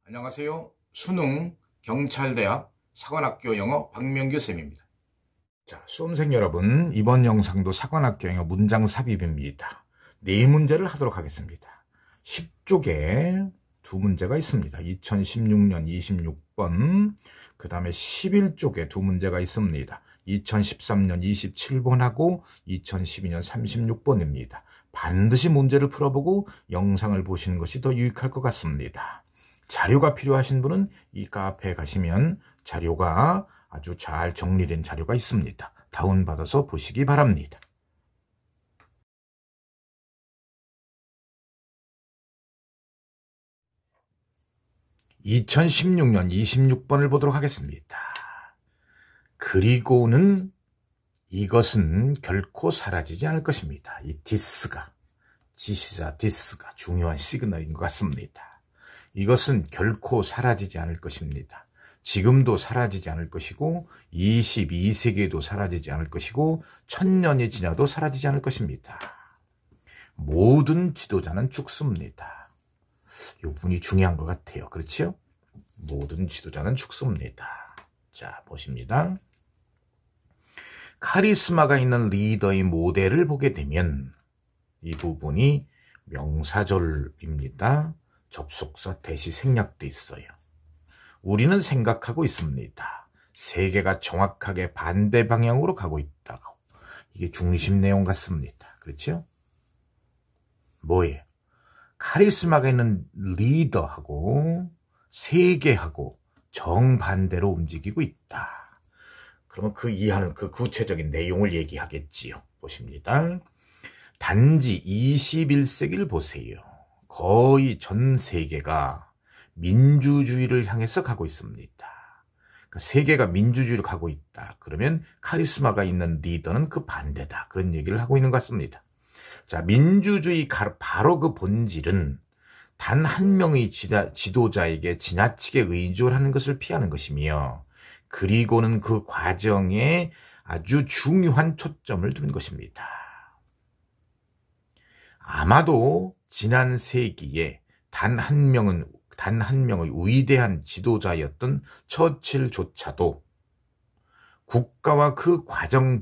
안녕하세요. 수능 경찰대학 사관학교 영어 박명규 쌤입니다. 자, 수험생 여러분, 이번 영상도 사관학교 영어 문장 삽입입니다. 4문제를 하도록 하겠습니다. 10쪽에 2문제가 있습니다. 2016년 26번, 그 다음에 11쪽에 2문제가 있습니다. 2013년 27번하고 2012년 36번입니다. 반드시 문제를 풀어보고 영상을 보시는 것이 더 유익할 것 같습니다. 자료가 필요하신 분은 이 카페에 가시면 자료가 아주 잘 정리된 자료가 있습니다. 다운받아서 보시기 바랍니다. (2016년 26번을) 보도록 하겠습니다. 그리고는 이것은 결코 사라지지 않을 것입니다. 이 this가, 지시사 this가 중요한 시그널인 것 같습니다. 이것은 결코 사라지지 않을 것입니다. 지금도 사라지지 않을 것이고 22세기에도 사라지지 않을 것이고 1000년이 지나도 사라지지 않을 것입니다. 모든 지도자는 죽습니다. 이 부분이 중요한 것 같아요. 그렇지요? 모든 지도자는 죽습니다. 자, 보십니다. 카리스마가 있는 리더의 모델을 보게 되면 이 부분이 명사절입니다. 접속사 대시 생략돼 있어요. 우리는 생각하고 있습니다. 세계가 정확하게 반대 방향으로 가고 있다고. 이게 중심 내용 같습니다. 그렇죠? 뭐예요? 카리스마가 있는 리더하고 세계하고 정반대로 움직이고 있다. 그러면 그 이해하는 그 구체적인 내용을 얘기하겠지요. 보십니다. 단지 21세기를 보세요. 거의 전 세계가 민주주의를 향해서 가고 있습니다. 그러니까 세계가 민주주의로 가고 있다. 그러면 카리스마가 있는 리더는 그 반대다. 그런 얘기를 하고 있는 것 같습니다. 자, 민주주의 바로 그 본질은 단 한 명의 지도자에게 지나치게 의존하는 것을 피하는 것이며, 그리고는 그 과정에 아주 중요한 초점을 두는 것입니다. 아마도 지난 세기에 단 한 명의 위대한 지도자였던 처칠조차도 국가와 그 과정에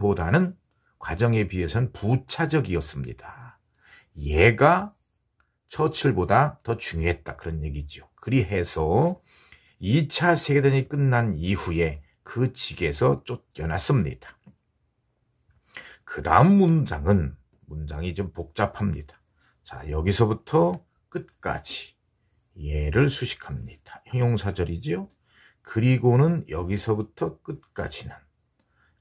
비해서는 부차적이었습니다. 얘가 처칠보다 더 중요했다. 그런 얘기죠. 그리해서 2차 세계대전이 끝난 이후에 그 직에서 쫓겨났습니다. 그 다음 문장이 좀 복잡합니다. 자, 여기서부터 끝까지 얘를 수식합니다. 형용사절이지요. 그리고는 여기서부터 끝까지는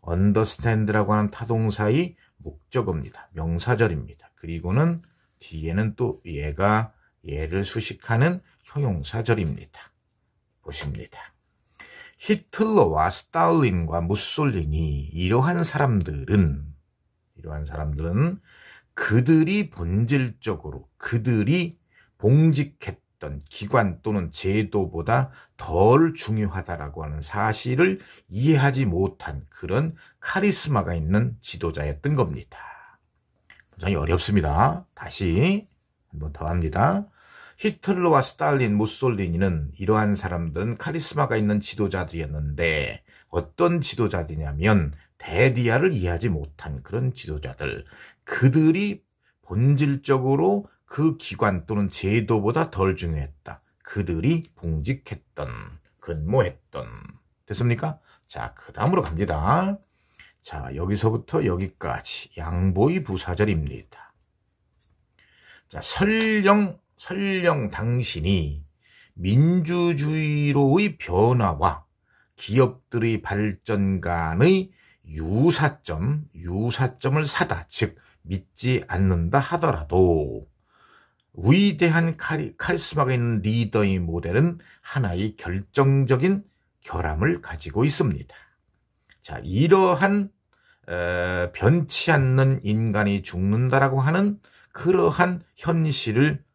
understand라고 하는 타동사의 목적어입니다. 명사절입니다. 그리고는 뒤에는 또 얘를 수식하는 형용사절입니다. 보십니다. 히틀러와 스탈린과 무솔리니 이러한 사람들은 그들이 본질적으로 그들이 봉직했던 기관 또는 제도보다 덜 중요하다라고 하는 사실을 이해하지 못한 그런 카리스마가 있는 지도자였던 겁니다. 굉장히 어렵습니다. 다시 한번 더 합니다. 히틀러와 스탈린, 무솔리니는 이러한 사람들은 카리스마가 있는 지도자들이었는데 어떤 지도자들이냐면 대디아를 이해하지 못한 그런 지도자들, 그들이 본질적으로 그 기관 또는 제도보다 덜 중요했다. 그들이 봉직했던, 근무했던. 됐습니까? 자, 그 다음으로 갑니다. 자, 여기서부터 여기까지 양보의 부사절입니다. 자, 설령 당신이 민주주의로의 변화와 기업들의 발전 간의 유사점을 사다, 즉 믿지 않는다 하더라도 위대한 카리스마가 있는 리더의 모델은 하나의 결정적인 결함을 가지고 있습니다. 자, 이러한 변치 않는 인간이 죽는다라고 하는 그러한 현실을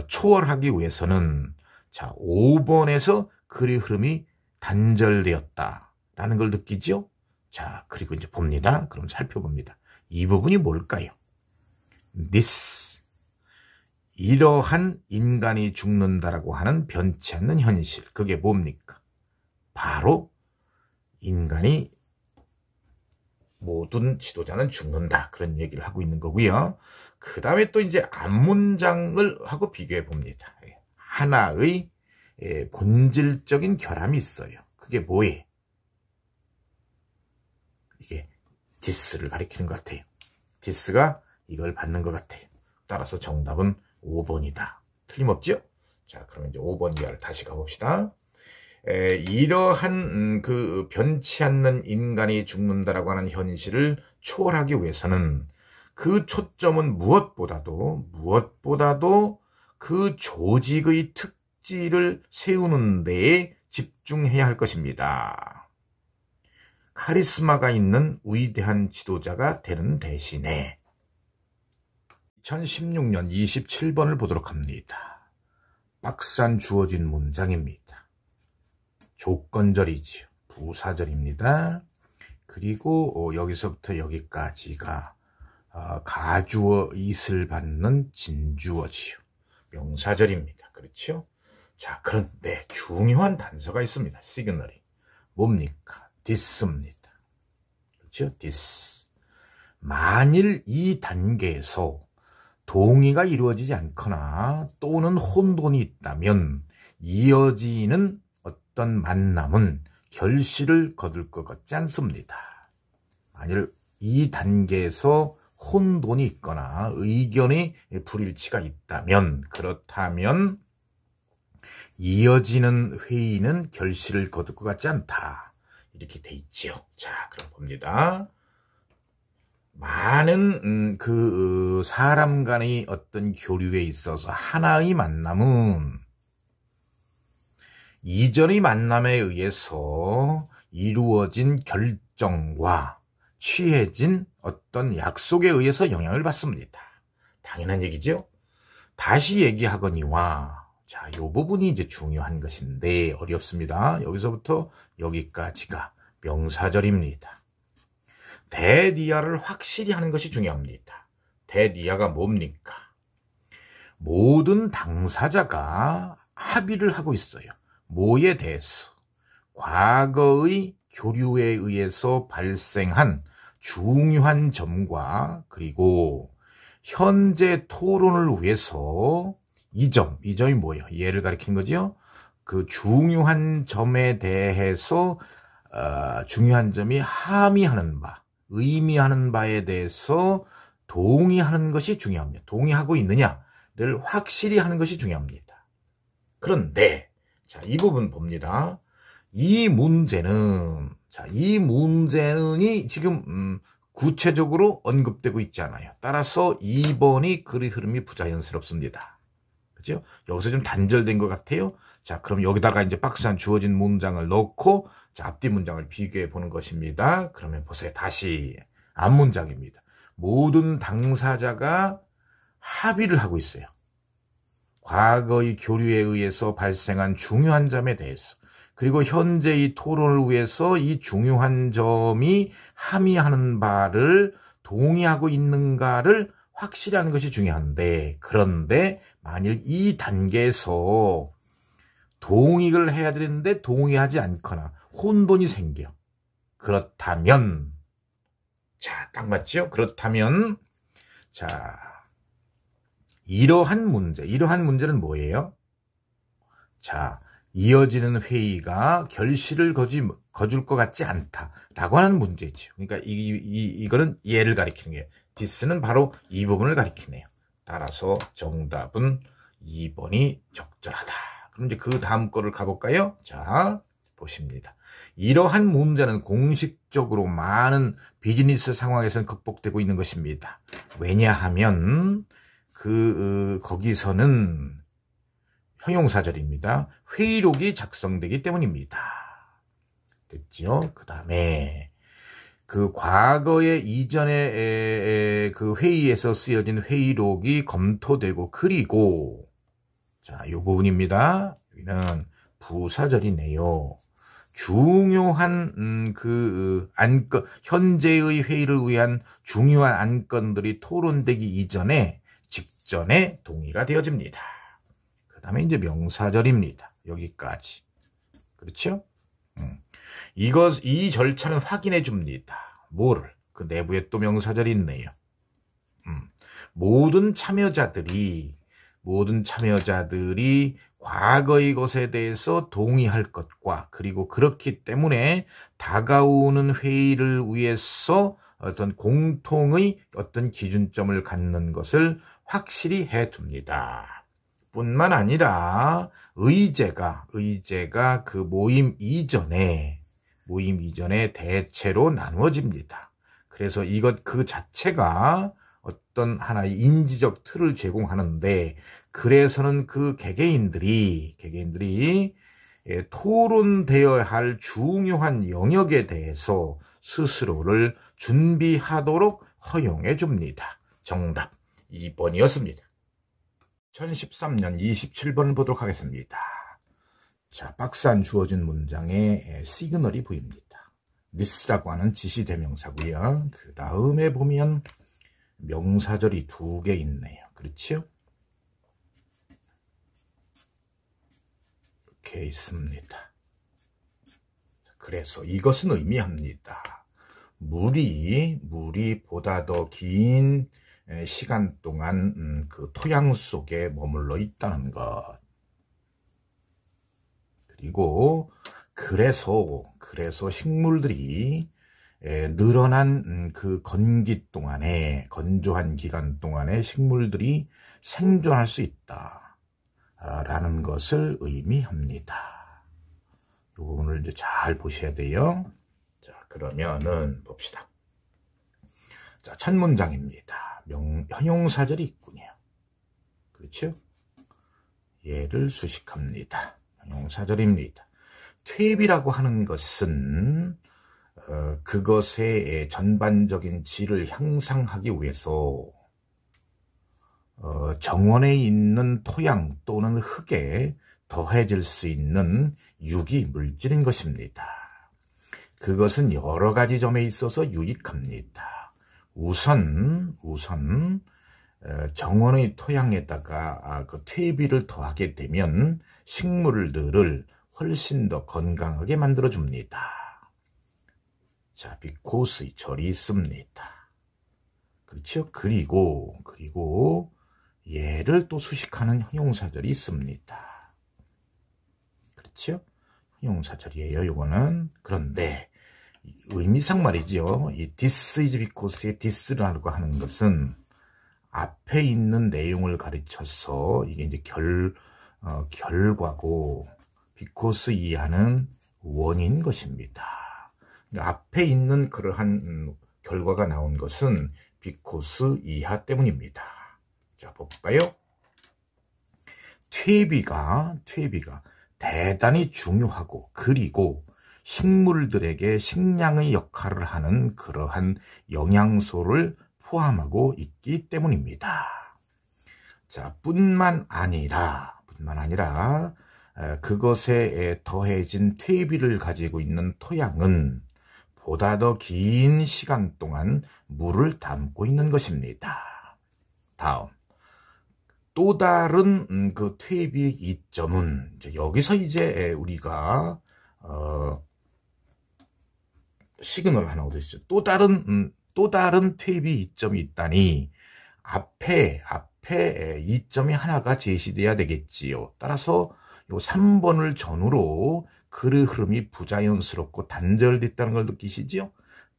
초월하기 위해서는, 자, 5번에서 글의 흐름이 단절되었다라는 걸 느끼죠? 자, 그리고 이제 봅니다. 그럼 살펴봅니다. 이 부분이 뭘까요? this. 이러한 인간이 죽는다라고 하는 변치 않는 현실, 그게 뭡니까? 바로 인간이 모든 지도자는 죽는다, 그런 얘기를 하고 있는 거고요. 그 다음에 또 이제 앞문장을 하고 비교해 봅니다. 하나의 본질적인 결함이 있어요. 그게 뭐예요? 이게 디스를 가리키는 것 같아요. 디스가 이걸 받는 것 같아요. 따라서 정답은 5번이다. 틀림없죠? 자, 그러면 이제 5번 이하를 다시 가봅시다. 이러한 그 변치 않는 인간이 죽는다라고 하는 현실을 초월하기 위해서는 그 초점은 무엇보다도 그 조직의 특질을 세우는 데에 집중해야 할 것입니다. 카리스마가 있는 위대한 지도자가 되는 대신에 2016년 27번을 보도록 합니다. 박산 주어진 문장입니다. 조건절이지요. 부사절입니다. 그리고 여기서부터 여기까지가 가주어 이슬 받는 진주어지요. 명사절입니다. 그렇죠? 자, 그런데 중요한 단서가 있습니다. 시그널이. 뭡니까? this입니다. 그렇죠? this. 만일 이 단계에서 동의가 이루어지지 않거나 또는 혼돈이 있다면 이어지는 어떤 만남은 결실을 거둘 것 같지 않습니다. 만일 이 단계에서 혼돈이 있거나 의견의 불일치가 있다면, 그렇다면 이어지는 회의는 결실을 거둘 것 같지 않다. 이렇게 돼 있죠. 자, 그럼 봅니다. 많은 그 사람 간의 어떤 교류에 있어서 하나의 만남은 이전의 만남에 의해서 이루어진 결정과 취해진 어떤 약속에 의해서 영향을 받습니다. 당연한 얘기죠. 다시 얘기하거니와, 자, 이 부분이 이제 중요한 것인데 어렵습니다. 여기서부터 여기까지가 명사절입니다. 대리아를 확실히 하는 것이 중요합니다. 대리아가 뭡니까? 모든 당사자가 합의를 하고 있어요. 뭐에 대해서? 과거의 교류에 의해서 발생한 중요한 점과 그리고 현재 토론을 위해서 이점이 뭐예요? 얘를 가리키는 거죠. 그 중요한 점에 대해서 중요한 점이 함의하는 바, 의미하는 바에 대해서 동의하는 것이 중요합니다. 동의하고 있느냐를 확실히 하는 것이 중요합니다. 그런데 자, 이 부분 봅니다. 이 문제는 지금 구체적으로 언급되고 있지 않아요. 따라서 2번이 글의 흐름이 부자연스럽습니다. 그죠? 여기서 좀 단절된 것 같아요. 자, 그럼 여기다가 이제 박스한 주어진 문장을 넣고 자, 앞뒤 문장을 비교해 보는 것입니다. 그러면 보세요. 다시 앞문장입니다. 모든 당사자가 합의를 하고 있어요. 과거의 교류에 의해서 발생한 중요한 점에 대해서, 그리고 현재의 토론을 위해서 이 중요한 점이 함의하는 바를 동의하고 있는가를 확실히 하는 것이 중요한데, 그런데 만일 이 단계에서 동의를 해야 되는데 동의하지 않거나 혼돈이 생겨. 그렇다면, 자, 딱 맞죠? 그렇다면, 자, 이러한 문제는 뭐예요? 자, 이어지는 회의가 결실을 거줄 것 같지 않다라고 하는 문제죠. 그러니까 이거는 얘를 가리키는 거예요. this는 바로 이 부분을 가리키네요. 따라서 정답은 2번이 적절하다. 그럼 이제 그 다음 거를 가볼까요? 자, 보십니다. 이러한 문제는 공식적으로 많은 비즈니스 상황에서는 극복되고 있는 것입니다. 왜냐하면 거기서는 형용사절입니다. 회의록이 작성되기 때문입니다. 됐죠? 그 다음에 그 과거에 이전에 그 회의에서 쓰여진 회의록이 검토되고, 그리고 자, 이 부분입니다. 여기는 부사절이네요. 중요한 그 안건, 현재의 회의를 위한 중요한 안건들이 토론되기 이전에 이전에 동의가 되어집니다. 그 다음에 이제 명사절입니다. 여기까지. 그렇죠? 이 절차는 확인해 줍니다. 뭐를? 그 내부에 또 명사절이 있네요. 모든 참여자들이 과거의 것에 대해서 동의할 것과, 그리고 그렇기 때문에 다가오는 회의를 위해서 어떤 공통의 어떤 기준점을 갖는 것을 확실히 해둡니다. 뿐만 아니라 의제가 그 모임 이전에 대체로 나누어집니다. 그래서 이것 그 자체가 어떤 하나의 인지적 틀을 제공하는데, 그래서는 그 개개인들이 토론되어야 할 중요한 영역에 대해서 스스로를 준비하도록 허용해 줍니다. 정답 2번이었습니다. 2013년 27번을 보도록 하겠습니다. 자, 박스 안 주어진 문장에 시그널이 보입니다. this라고 하는 지시대명사고요. 그 다음에 보면 명사절이 2개 있네요. 그렇죠? 이렇게 있습니다. 그래서 이것은 의미합니다. 물이 보다 더 긴 시간 동안 그 토양 속에 머물러 있다는 것. 그리고 그래서 식물들이 늘어난 그 건조한 기간 동안에 식물들이 생존할 수 있다라는 것을 의미합니다. 이 부분을 이제 잘 보셔야 돼요. 자, 그러면은 봅시다. 자, 첫 문장입니다. 형용사절이 있군요. 그렇죠? 얘를 수식합니다. 형용사절입니다. 퇴비라고 하는 것은 그것의 전반적인 질을 향상하기 위해서 정원에 있는 토양 또는 흙에 더해질 수 있는 유기 물질인 것입니다. 그것은 여러 가지 점에 있어서 유익합니다. 우선 정원의 토양에다가 그 퇴비를 더하게 되면 식물들을 훨씬 더 건강하게 만들어줍니다. 자, 비코스의 절이 있습니다. 그렇죠? 그리고 얘를 또 수식하는 형용사절이 있습니다. 그렇죠? 형용사절이에요, 요거는. 그런데 의미상 말이죠. 이 this is because의 this라고 하는 것은 앞에 있는 내용을 가르쳐서 이게 이제 결과고, because 이하는 원인 것입니다. 그러니까 앞에 있는 그러한 결과가 나온 것은 because 이하 때문입니다. 자, 볼까요? 퇴비가 대단히 중요하고, 그리고 식물들에게 식량의 역할을 하는 그러한 영양소를 포함하고 있기 때문입니다. 자, 뿐만 아니라 그것에 더해진 퇴비를 가지고 있는 토양은 보다 더 긴 시간 동안 물을 담고 있는 것입니다. 다음, 또 다른 그 퇴비의 이점은, 이제 여기서 이제 우리가 시그널 하나 얻으시죠. 또 다른 퇴비 이점이 있다니, 앞에 이점이 하나가 제시돼야 되겠지요. 따라서 요 3번을 전후로 글의 흐름이 부자연스럽고 단절됐다는 걸 느끼시죠?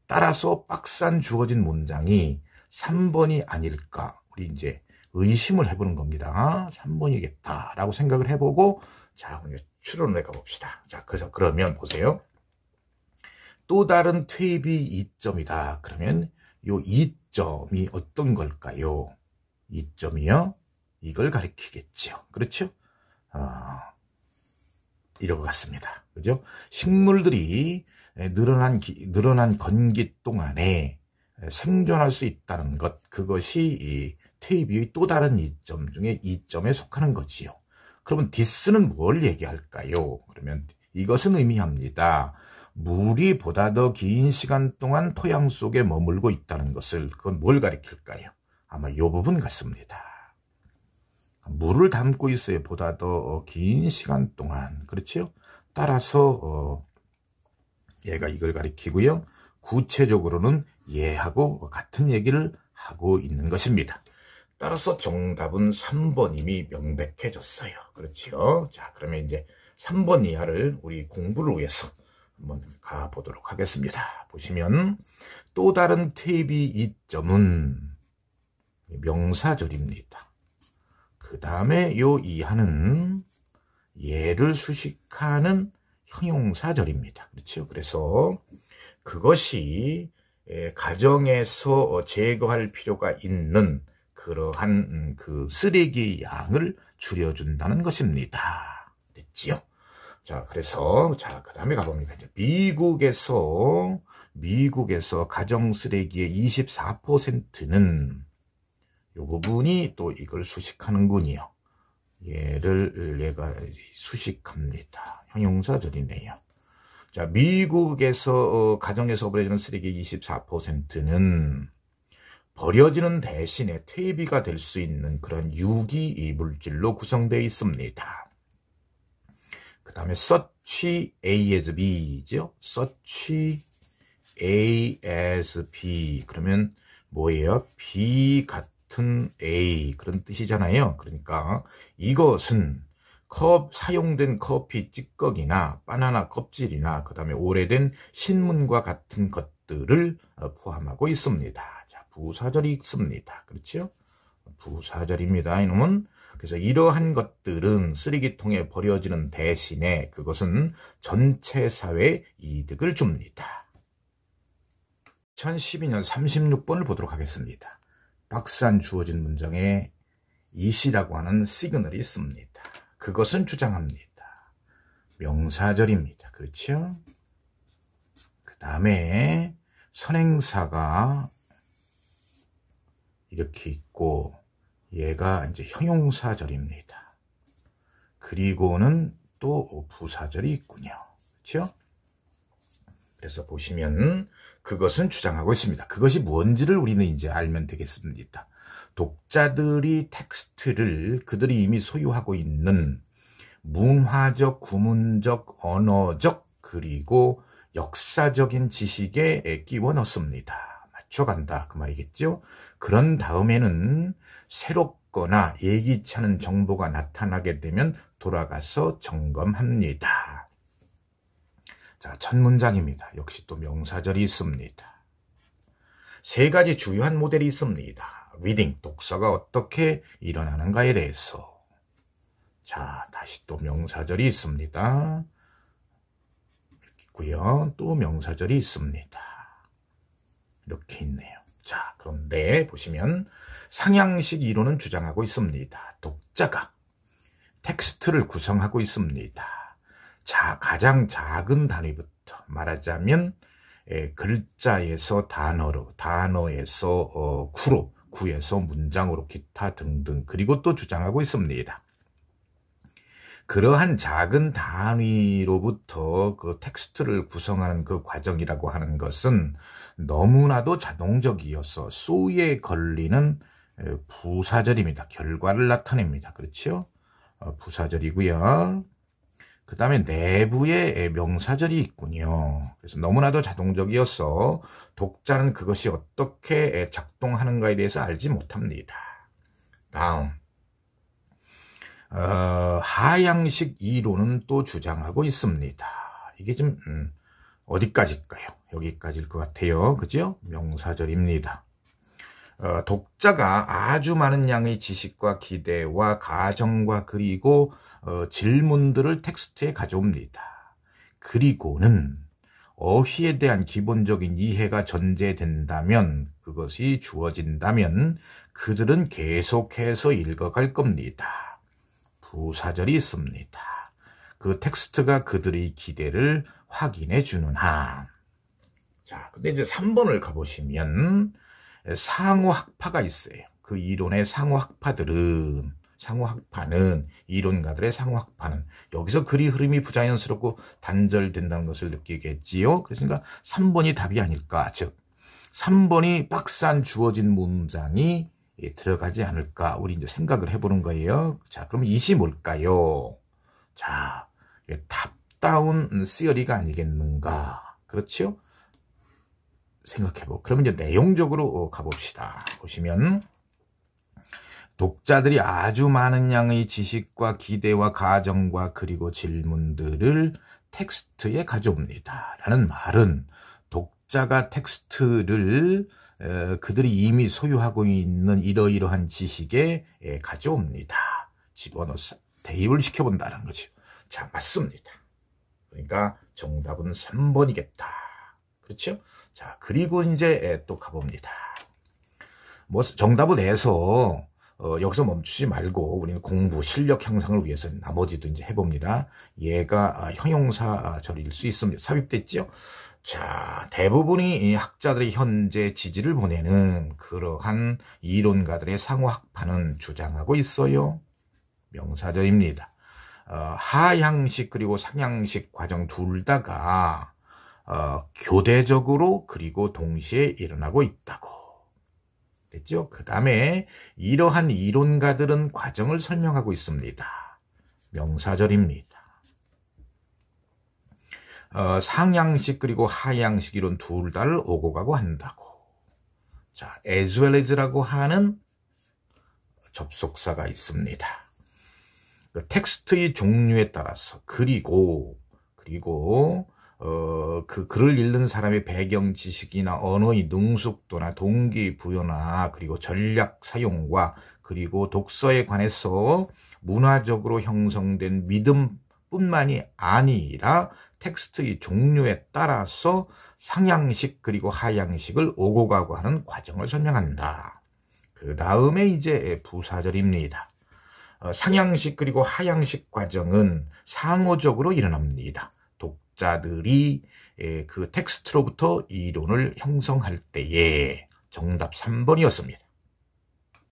따라서 박스안 주어진 문장이 3번이 아닐까, 우리 이제 의심을 해보는 겁니다. 3번이겠다라고 생각을 해보고, 자, 추론을 해가봅시다. 자, 그러면 보세요. 또 다른 퇴비 이점이다. 그러면 요 이점이 어떤 걸까요? 이점이요? 이걸 가리키겠죠. 그렇죠? 이런 것 같습니다. 그죠? 식물들이 늘어난 건기 동안에 생존할 수 있다는 것, 그것이 이 퇴비의 또 다른 이점 중에 이점에 속하는 거지요. 그러면 this는 뭘 얘기할까요? 그러면 이것은 의미합니다. 물이 보다 더 긴 시간 동안 토양 속에 머물고 있다는 것을, 그건 뭘 가리킬까요? 아마 이 부분 같습니다. 물을 담고 있어요. 보다 더 긴 시간 동안. 그렇죠? 따라서 얘가 이걸 가리키고요. 구체적으로는 얘하고 같은 얘기를 하고 있는 것입니다. 따라서 정답은 3번 이미 명백해졌어요. 그렇죠? 자, 그러면 이제 3번 이하를 우리 공부를 위해서 한번 가보도록 하겠습니다. 보시면 또 다른 퇴비 이점은 명사절입니다. 그 다음에 요 이하는 얘를 수식하는 형용사절입니다. 그렇죠? 그래서 그것이 가정에서 제거할 필요가 있는 그러한 그 쓰레기의 양을 줄여준다는 것입니다. 됐지요? 자, 그래서 그 다음에 가봅니다. 이제 미국에서 가정 쓰레기의 24%는 요 부분이 또 이걸 수식하는군요. 얘가 수식합니다. 형용사절이네요. 자, 미국에서 가정에서 버려지는 쓰레기의 24%는 버려지는 대신에 퇴비가 될 수 있는 그런 유기 물질로 구성되어 있습니다. 그 다음에 such A as B죠. such A as B. 그러면 뭐예요? B 같은 A. 그런 뜻이잖아요. 그러니까 이것은 사용된 커피 찌꺼기나 바나나 껍질이나 그 다음에 오래된 신문과 같은 것들을 포함하고 있습니다. 자, 부사절이 있습니다. 그렇죠? 부사절입니다. 이놈은. 그래서 이러한 것들은 쓰레기통에 버려지는 대신에 그것은 전체 사회에 이득을 줍니다. 2012년 36번을 보도록 하겠습니다. 박스 안 주어진 문장에 it이라고 하는 시그널이 있습니다. 그것은 주장합니다. 명사절입니다. 그렇죠? 그 다음에 선행사가 이렇게 있고 얘가 이제 형용사절입니다. 그리고는 또 부사절이 있군요. 그렇죠? 그래서 보시면 그것은 주장하고 있습니다. 그것이 뭔지를 우리는 이제 알면 되겠습니다. 독자들이 텍스트를 그들이 이미 소유하고 있는 문화적, 구문적, 언어적, 그리고 역사적인 지식에 끼워 넣습니다. 맞춰간다 그 말이겠죠. 그런 다음에는 새롭거나 예기치 않은 정보가 나타나게 되면 돌아가서 점검합니다. 자, 첫 문장입니다. 역시 또 명사절이 있습니다. 세 가지 주요한 모델이 있습니다. 리딩, 독서가 어떻게 일어나는가에 대해서. 자, 다시 또 명사절이 있습니다. 이렇게 있고요. 또 명사절이 있습니다. 이렇게 있네요. 자, 그런데 보시면 상향식 이론은 주장하고 있습니다. 독자가 텍스트를 구성하고 있습니다. 자, 가장 작은 단위부터 말하자면 글자에서 단어로, 단어에서 구로, 구에서 문장으로 기타 등등. 그리고 또 주장하고 있습니다. 그러한 작은 단위로부터 그 텍스트를 구성하는 그 과정이라고 하는 것은 너무나도 자동적이어서 소위에 걸리는 부사절입니다. 결과를 나타냅니다. 그렇죠? 부사절이고요. 그 다음에 내부에 명사절이 있군요. 그래서 너무나도 자동적이어서 독자는 그것이 어떻게 작동하는가에 대해서 알지 못합니다. 다음, 하향식 이론은 또 주장하고 있습니다. 이게 좀 어디까지일까요? 여기까지일 것 같아요. 그죠? 명사절입니다. 독자가 아주 많은 양의 지식과 기대와 가정과 그리고 질문들을 텍스트에 가져옵니다. 그리고는 어휘에 대한 기본적인 이해가 전제된다면, 그것이 주어진다면 그들은 계속해서 읽어갈 겁니다. 부사절이 있습니다. 그 텍스트가 그들의 기대를 확인해 주는 한. 자, 근데 이제 3번을 가보시면 상호학파가 있어요. 그 이론의 상호학파는 이론가들의 상호학파는 여기서 글이 흐름이 부자연스럽고 단절된다는 것을 느끼겠지요. 그러니까 3번이 답이 아닐까. 즉 3번이 박스 안 주어진 문장이 들어가지 않을까 우리 이제 생각을 해보는 거예요. 자, 그럼 이시 뭘까요? 자, 탑다운 시어리가 아니겠는가? 그렇죠? 생각해보고 그러면 이제 내용적으로 가봅시다. 보시면 독자들이 아주 많은 양의 지식과 기대와 가정과 그리고 질문들을 텍스트에 가져옵니다. 라는 말은 독자가 텍스트를 그들이 이미 소유하고 있는 이러이러한 지식에 가져옵니다. 집어넣어서 대입을 시켜본다는 거죠. 자, 맞습니다. 그러니까 정답은 3번이겠다. 그렇죠? 자, 그리고 이제 또 가봅니다. 뭐 정답을 내서 여기서 멈추지 말고 우리는 공부, 실력 향상을 위해서 나머지도 이제 해봅니다. 얘가 형용사절일 수 있습니다. 삽입됐죠? 자, 대부분이 학자들이 현재 지지를 보내는 그러한 이론가들의 상호학파는 주장하고 있어요. 명사절입니다. 하향식 그리고 상향식 과정 둘 다가 교대적으로 그리고 동시에 일어나고 있다고. 됐죠? 그 다음에 이러한 이론가들은 과정을 설명하고 있습니다. 명사절입니다. 상향식 그리고 하향식 이론 둘 다를 오고 가고 한다고. 자, as well as라고 하는 접속사가 있습니다. 그 텍스트의 종류에 따라서 그리고 그 글을 읽는 사람의 배경 지식이나 언어의 능숙도나 동기부여나 그리고 전략 사용과 그리고 독서에 관해서 문화적으로 형성된 믿음뿐만이 아니라 텍스트의 종류에 따라서 상향식 그리고 하향식을 오고 가고 하는 과정을 설명한다. 그 다음에 이제 부사절입니다. 상향식 그리고 하향식 과정은 상호적으로 일어납니다. 독자들이 그 텍스트로부터 이론을 형성할 때에 정답 3번이었습니다.